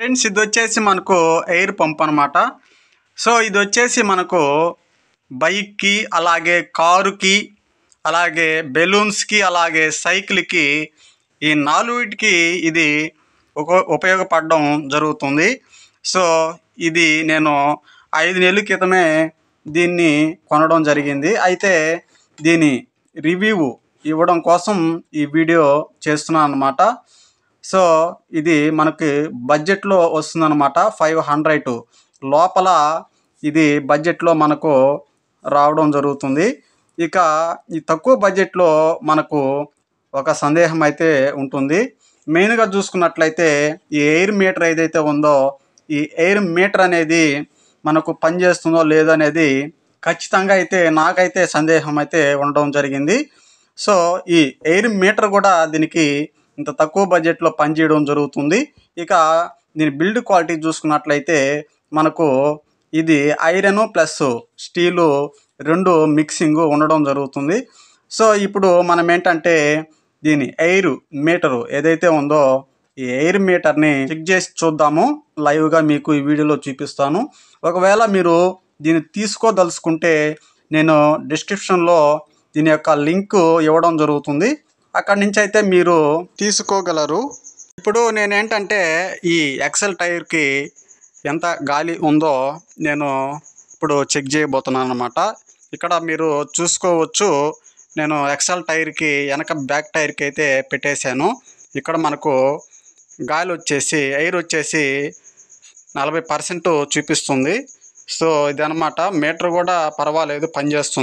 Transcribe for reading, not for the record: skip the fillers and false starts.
Friends, ఇది వచ్చేసి మనకు ఎయిర్ పంప్ అనమాట. సో ఇది వచ్చేసి మనకు బైక్కి, అలాగే కారుకి, అలాగే బెలూన్స్కి, అలాగే సైకిల్కి, ఈ నాలుగిటికి ఇది ఉపయోగపడడం జరుగుతుంది. సో ఇది నేను 5 నెలల క్రితమే దీన్ని కొనడం జరిగింది. అయితే దీని రివ్యూ ఇవ్వడం కోసం ఈ వీడియో చేస్తున్నాను అన్నమాట. సో ఇది మనకి బడ్జెట్లో వస్తుందన్నమాట. 500 లోపల ఇది బడ్జెట్లో మనకు రావడం జరుగుతుంది. ఇక ఈ తక్కువ బడ్జెట్లో మనకు ఒక సందేహం అయితే ఉంటుంది. మెయిన్గా చూసుకున్నట్లయితే ఈ ఎయిర్ మీటర్ ఏదైతే ఉందో, ఈ ఎయిర్ మీటర్ అనేది మనకు పనిచేస్తుందో లేదో అనేది ఖచ్చితంగా అయితే నాకైతే సందేహం అయితే ఉండడం జరిగింది. సో ఈ ఎయిర్ మీటర్ కూడా దీనికి ఇంత తక్కువ బడ్జెట్లో పనిచేయడం జరుగుతుంది. ఇక దీని బిల్డ్ క్వాలిటీ చూసుకున్నట్లయితే మనకు ఇది ఐరన్ ప్లస్ స్టీలు 2 మిక్సింగ్ ఉండడం జరుగుతుంది. సో ఇప్పుడు మనం ఏంటంటే దీని ఎయిర్ మీటరు ఏదైతే ఉందో, ఈ ఎయిర్ మీటర్ని చెక్ చేసి చూద్దాము. లైవ్గా మీకు ఈ వీడియోలో చూపిస్తాను. ఒకవేళ మీరు దీన్ని తీసుకోదలుచుకుంటే నేను డిస్క్రిప్షన్లో దీని యొక్క లింక్ ఇవ్వడం జరుగుతుంది. అక్కడి నుంచి అయితే మీరు తీసుకోగలరు. ఇప్పుడు నేనేంటంటే ఈ ఎక్సెల్ టైర్కి ఎంత గాలి ఉందో నేను ఇప్పుడు చెక్ చేయబోతున్నాను అన్నమాట. ఇక్కడ మీరు చూసుకోవచ్చు, నేను ఎక్సెల్ టైర్కి వెనక బ్యాక్ టైర్కి అయితే పెట్టేశాను. ఇక్కడ మనకు గాలి వచ్చేసి ఎయిర్ వచ్చేసి 40% చూపిస్తుంది. సో ఇదన్నమాట. మీటర్ కూడా పర్వాలేదు, పనిచేస్తుంది.